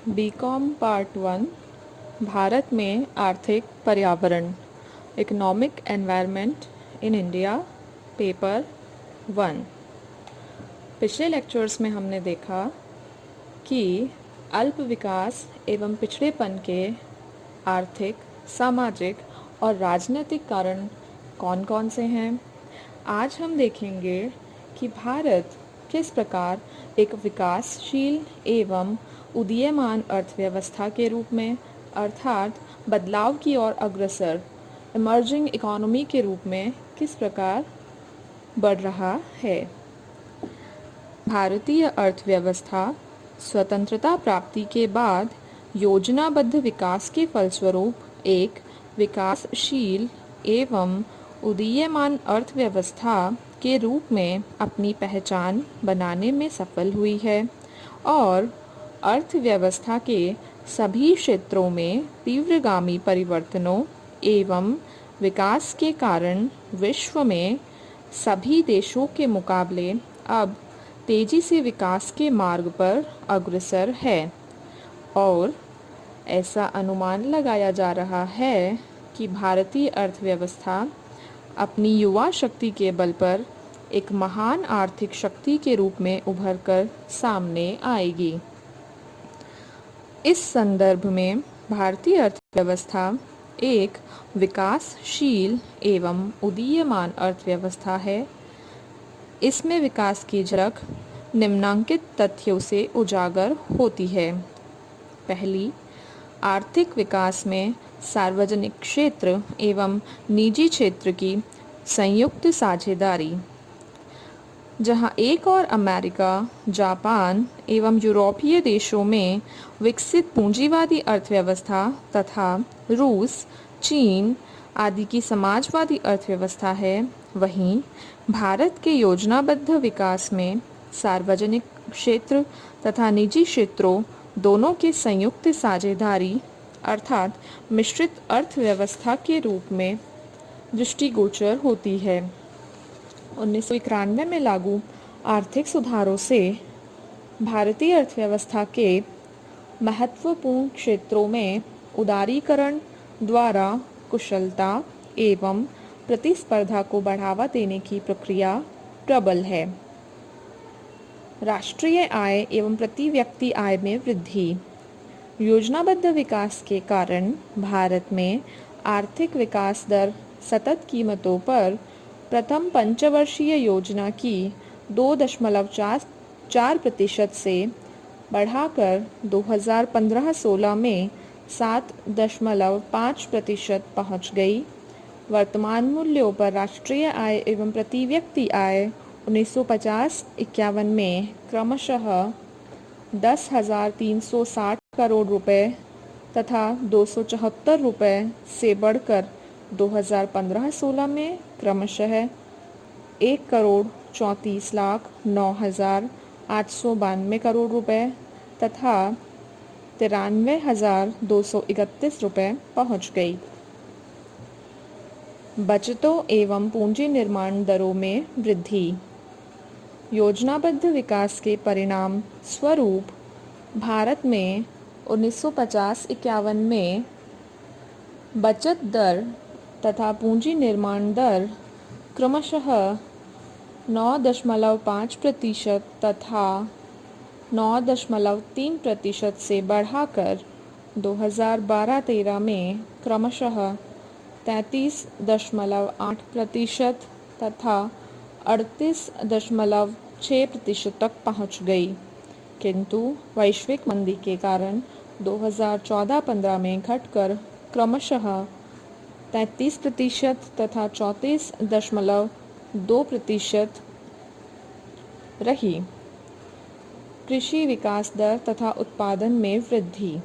BCom part one, Bharat में आर्थिक पर्यावरण, economic environment in India, paper one. पिछले लेक्चर्स में हमने देखा कि अल्प विकास एवं पिछड़ेपन के आर्थिक, सामाजिक और राजनीतिक कारण कौन कौन से हैं। आज हम देखेंगे कि भारत किस प्रकार एक विकासशील एवं उदीयमान अर्थव्यवस्था के रूप में अर्थात बदलाव की ओर अग्रसर इमर्जिंग इकोनॉमी के रूप में किस प्रकार बढ़ रहा है। भारतीय अर्थव्यवस्था स्वतंत्रता प्राप्ति के बाद योजनाबद्ध विकास के फलस्वरूप एक विकासशील एवं उदीयमान अर्थव्यवस्था के रूप में अपनी पहचान बनाने में सफल हुई है और अर्थव्यवस्था के सभी क्षेत्रों में तीव्रगामी परिवर्तनों एवं विकास के कारण विश्व में सभी देशों के मुकाबले अब तेजी से विकास के मार्ग पर अग्रसर है और ऐसा अनुमान लगाया जा रहा है कि भारतीय अर्थव्यवस्था अपनी युवा शक्ति के बल पर एक महान आर्थिक शक्ति के रूप में उभर कर सामने आएगी। इस संदर्भ में भारतीय अर्थव्यवस्था एक विकासशील एवं उदीयमान अर्थव्यवस्था है। इसमें विकास की झलक निम्नांकित तथ्यों से उजागर होती है। पहली, आर्थिक विकास में सार्वजनिक क्षेत्र एवं निजी क्षेत्र की संयुक्त साझेदारी, जहां एक और अमेरिका, जापान एवं यूरोपीय देशों में विकसित पूंजीवादी अर्थव्यवस्था तथा रूस, चीन आदि की समाजवादी अर्थव्यवस्था है, वहीं भारत के योजनाबद्ध विकास में सार्वजनिक क्षेत्र तथा निजी क्षेत्रों दोनों के संयुक्त साझेदारी अर्थात मिश्रित अर्थव्यवस्था के रूप में दृष्टिगोचर होती है। 1991 में लागू आर्थिक सुधारों से भारतीय अर्थव्यवस्था के महत्वपूर्ण क्षेत्रों में उदारीकरण द्वारा कुशलता एवं प्रतिस्पर्धा को बढ़ावा देने की प्रक्रिया प्रबल है। राष्ट्रीय आय एवं प्रति व्यक्ति आय में वृद्धि, योजनाबद्ध विकास के कारण भारत में आर्थिक विकास दर सतत कीमतों पर प्रथम पंचवर्षीय योजना की 2.4% से बढ़ाकर 2015-16 में 7.5% पहुंच गई। वर्तमान मूल्यों पर राष्ट्रीय आय एवं प्रति व्यक्ति आय 1950-51 में क्रमशः 10,360 करोड़ रुपए तथा 274 रुपए से बढ़कर 2015-16 में क्रमशः 1,34,09,892 करोड़ रुपए तथा 93,231 रुपए पहुंच गई। बचतों एवं पूंजी निर्माण दरों में वृद्धि, योजनाबद्ध विकास के परिणाम स्वरूप भारत में 1950-51 में बचत दर तथा पूंजी निर्माण दर क्रमशः 9.5% तथा 9.3% से बढ़ाकर 2012-13 में क्रमशः 33.8% तथा 38.6% तक पहुंच गई, किंतु वैश्विक मंदी के कारण 2014-15 में घटकर क्रमशः 33% तथा 34.2% रही। कृषि विकास दर तथा उत्पादन में वृद्धि,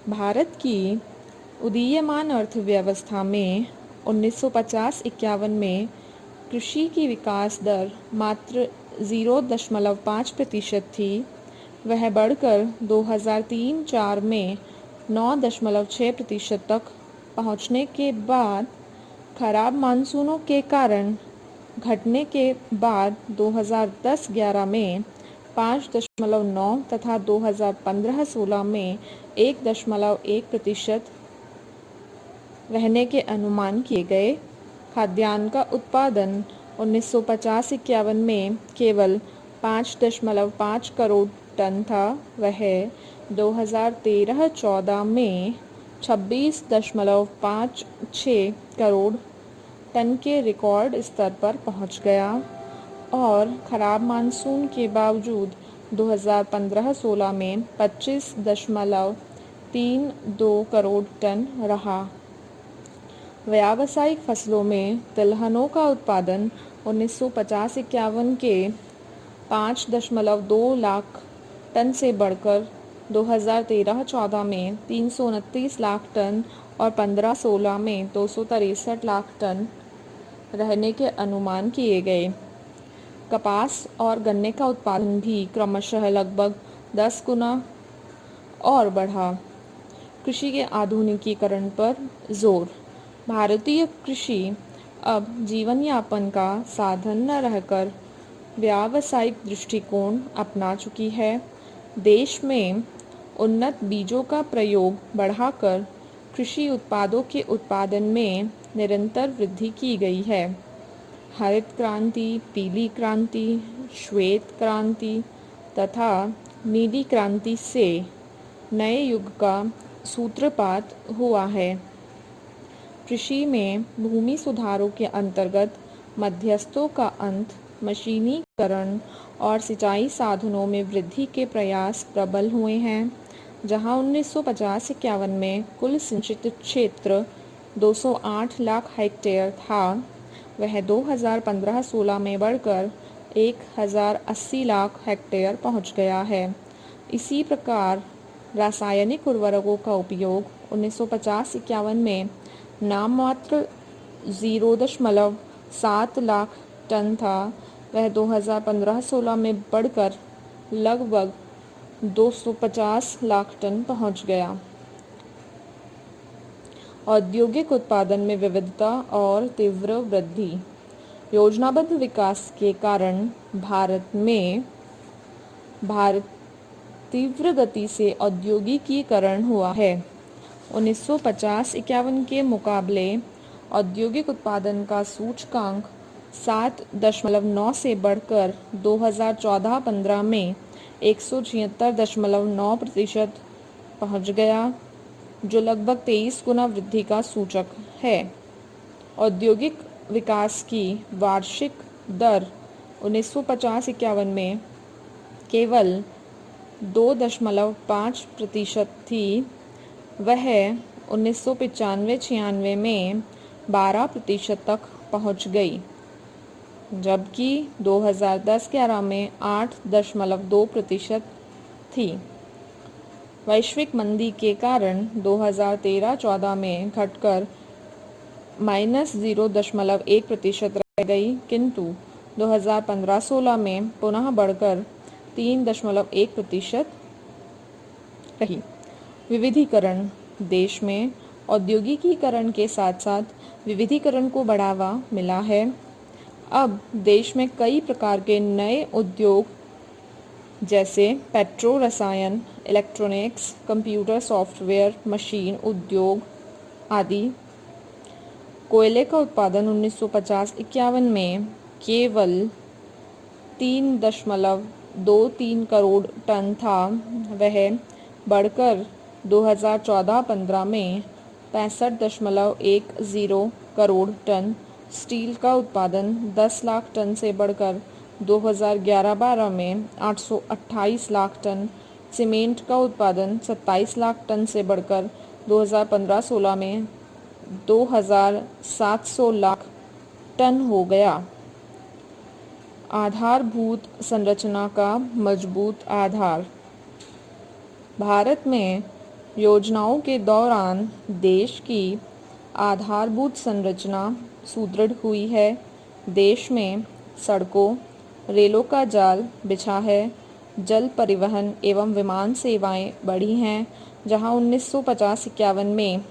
भारत की उदीयमान अर्थव्यवस्था में 1950-51 में कृषि की विकास दर मात्र 0.5% थी। वह बढ़कर 2003-4 में 9.6% तक पहुंचने के बाद खराब मानसूनों के कारण घटने के बाद 2010-11 में 5.9 तथा 2015-16 में 1.1% रहने के अनुमान किए गए। खाद्यान्न का उत्पादन 1950-51 में केवल 5.5 करोड़ टन था। वह 2013-14 में 26.56 करोड़ टन के रिकॉर्ड स्तर पर पहुंच गया और खराब मानसून के बावजूद 2015-16 में 25.32 करोड़ टन रहा। व्यावसायिक फसलों में तिलहनों का उत्पादन 1950-51 के 5.2 लाख टन से बढ़कर 2013-14 में 329 लाख टन और 15-16 में 263 लाख टन रहने के अनुमान किए गए। कपास और गन्ने का उत्पादन भी क्रमशः लगभग 10 गुना और बढ़ा। कृषि के आधुनिकीकरण पर जोर। भारतीय कृषि अब जीवन यापन का साधन न रहकर व्यावसायिक दृष्टिकोण अपना चुकी है। देश में उन्नत बीजों का प्रयोग बढ़ाकर कृषि उत्पादों के उत्पादन में निरंतर वृद्धि की गई है। हरित क्रांति, पीली क्रांति, श्वेत क्रांति तथा नीली क्रांति से नए युग का सूत्रपात हुआ है। कृषि में भूमि सुधारों के अंतर्गत मध्यस्थों का अंत, मशीनीकरण और सिंचाई साधनों में वृद्धि के प्रयास प्रबल हुए हैं। जहां 1950-51 में कुल सिंचित क्षेत्र 208 लाख हेक्टेयर था, वह 2015-16 में बढ़कर 1080 लाख हेक्टेयर पहुंच गया है। इसी प्रकार रासायनिक उर्वरकों का उपयोग 1950-51 में नाममात्र 0.7 लाख टन था, वह 2015-16 में बढ़कर लगभग 250 लाख टन पहुंच गया। औद्योगिक उत्पादन में विविधता और तीव्र वृद्धि। योजनाबद्ध विकास के कारण भारत तीव्र गति से औद्योगिकीकरण हुआ है। 1950-51 के मुकाबले औद्योगिक उत्पादन का सूचकांक 7.9 से बढ़कर 2014-15 में 176.9% पहुंच गया, जो लगभग 23 गुना वृद्धि का सूचक है। औद्योगिक विकास की वार्षिक दर 1950-51 में केवल 2.5% थी। वह 1995-96 में 12% तक पहुंच गई, जबकि 2010-11 में 8.2% थी। वैश्विक मंदी के कारण 2013-14 में घटकर -0.1% रह गई, किंतु 2015-16 में पुनः बढ़कर 3.1% रही। विविधीकरण। देश में औद्योगिकीकरण के साथ साथ विविधीकरण को बढ़ावा मिला है। अब देश में कई प्रकार के नए उद्योग जैसे पेट्रो रसायन, इलेक्ट्रॉनिक्स, कंप्यूटर सॉफ्टवेयर, मशीन उद्योग आदि। कोयले का उत्पादन 1950-51 में केवल 3.23 करोड़ टन था, वह बढ़कर 2014-15 में 65.10 करोड़ टन। स्टील का उत्पादन 10 लाख टन से बढ़कर 2011-12 में 828 लाख टन। सीमेंट का उत्पादन 27 लाख टन से बढ़कर 2015-16 में 2700 लाख टन हो गया। आधारभूत संरचना का मजबूत आधार। भारत में योजनाओं के दौरान देश की आधारभूत संरचना सुदृढ़ हुई है। देश में सड़कों, रेलों का जाल बिछा है। जल परिवहन एवं विमान सेवाएं बढ़ी हैं। जहां 1950-51 में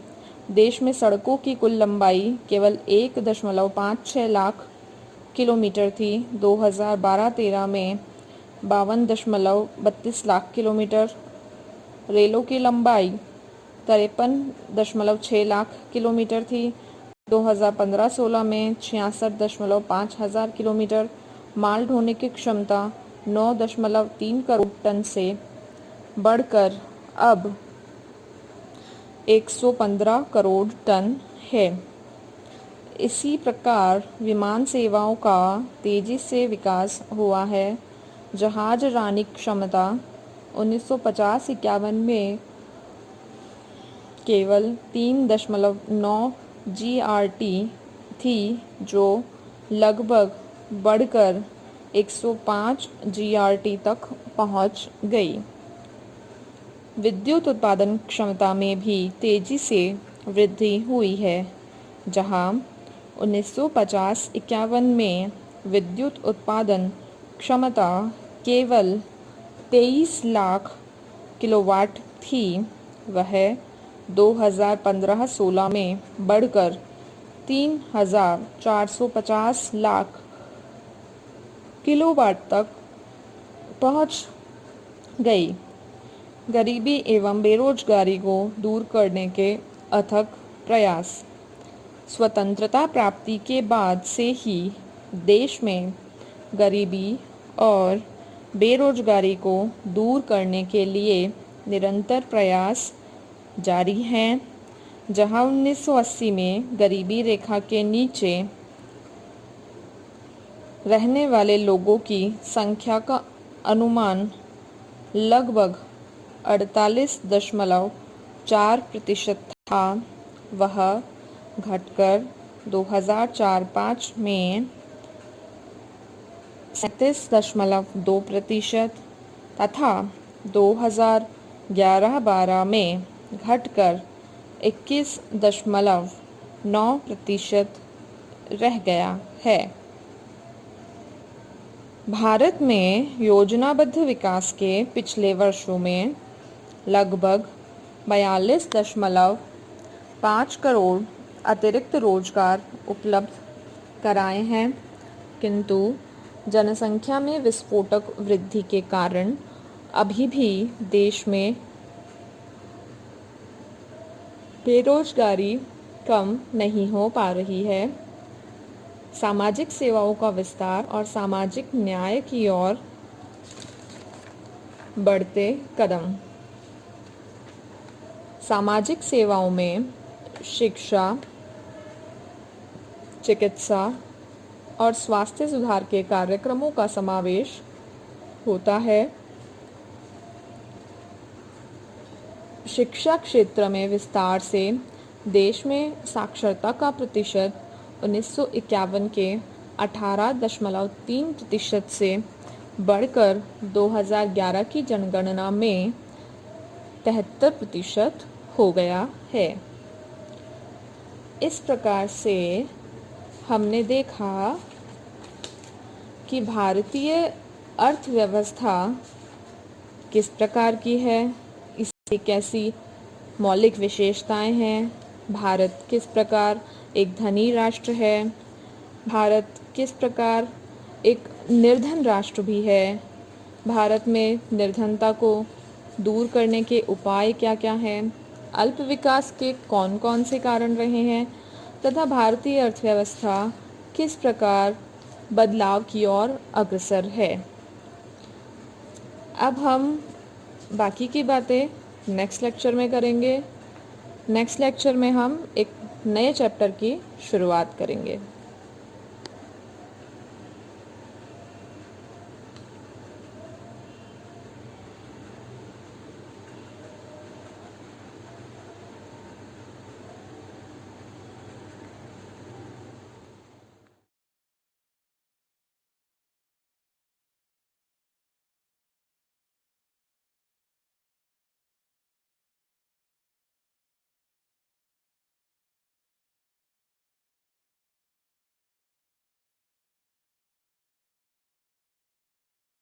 देश में सड़कों की कुल लंबाई केवल 1.56 लाख किलोमीटर थी, 2012-13 में 52.32 लाख किलोमीटर। रेलों की लंबाई 53.6 लाख किलोमीटर थी। 2015-16 में 66.5 हजार किलोमीटर। माल ढोने की क्षमता 9.3 करोड़ टन से बढ़कर अब 115 करोड़ टन है। इसी प्रकार विमान सेवाओं का तेजी से विकास हुआ है। जहाज रानी क्षमता 1950-51 में केवल 3.9 GRT थी, जो लगभग बढ़कर 105 GRT तक पहुंच गई। विद्युत उत्पादन क्षमता में भी तेजी से वृद्धि हुई है। जहां 1950-51 में विद्युत उत्पादन क्षमता केवल 23 लाख किलोवाट थी, वह 2015-16 में बढ़कर 3,450 लाख किलोवाट तक पहुंच गई। गरीबी एवं बेरोजगारी को दूर करने के अथक प्रयास। स्वतंत्रता प्राप्ति के बाद से ही देश में गरीबी और बेरोजगारी को दूर करने के लिए निरंतर प्रयास जारी हैं। जहां 1980 में गरीबी रेखा के नीचे रहने वाले लोगों की संख्या का अनुमान लगभग 48.4% था, वह घटकर 2004-05 में 37.2% तथा 2011-12 में घटकर 21.9% रह गया है। भारत में योजनाबद्ध विकास के पिछले वर्षों में लगभग 42.5 करोड़ अतिरिक्त रोजगार उपलब्ध कराए हैं, किंतु जनसंख्या में विस्फोटक वृद्धि के कारण अभी भी देश में बेरोजगारी कम नहीं हो पा रही है। सामाजिक सेवाओं का विस्तार और सामाजिक न्याय की ओर बढ़ते कदम। सामाजिक सेवाओं में शिक्षा, चिकित्सा और स्वास्थ्य सुधार के कार्यक्रमों का समावेश होता है। शिक्षा क्षेत्र में विस्तार से देश में साक्षरता का प्रतिशत 1951 के 18.3% से बढ़कर 2011 की जनगणना में 73% हो गया है। इस प्रकार से हमने देखा कि भारतीय अर्थव्यवस्था किस प्रकार की है, इसकी कैसी मौलिक विशेषताएं हैं, भारत किस प्रकार एक धनी राष्ट्र है, भारत किस प्रकार एक निर्धन राष्ट्र भी है, भारत में निर्धनता को दूर करने के उपाय क्या क्या हैं, अल्प विकास के कौन कौन से कारण रहे हैं तथा भारतीय अर्थव्यवस्था किस प्रकार बदलाव की ओर अग्रसर है। अब हम बाकी की बातें नेक्स्ट लेक्चर में करेंगे। नेक्स्ट लेक्चर में हम एक नए चैप्टर की शुरुआत करेंगे।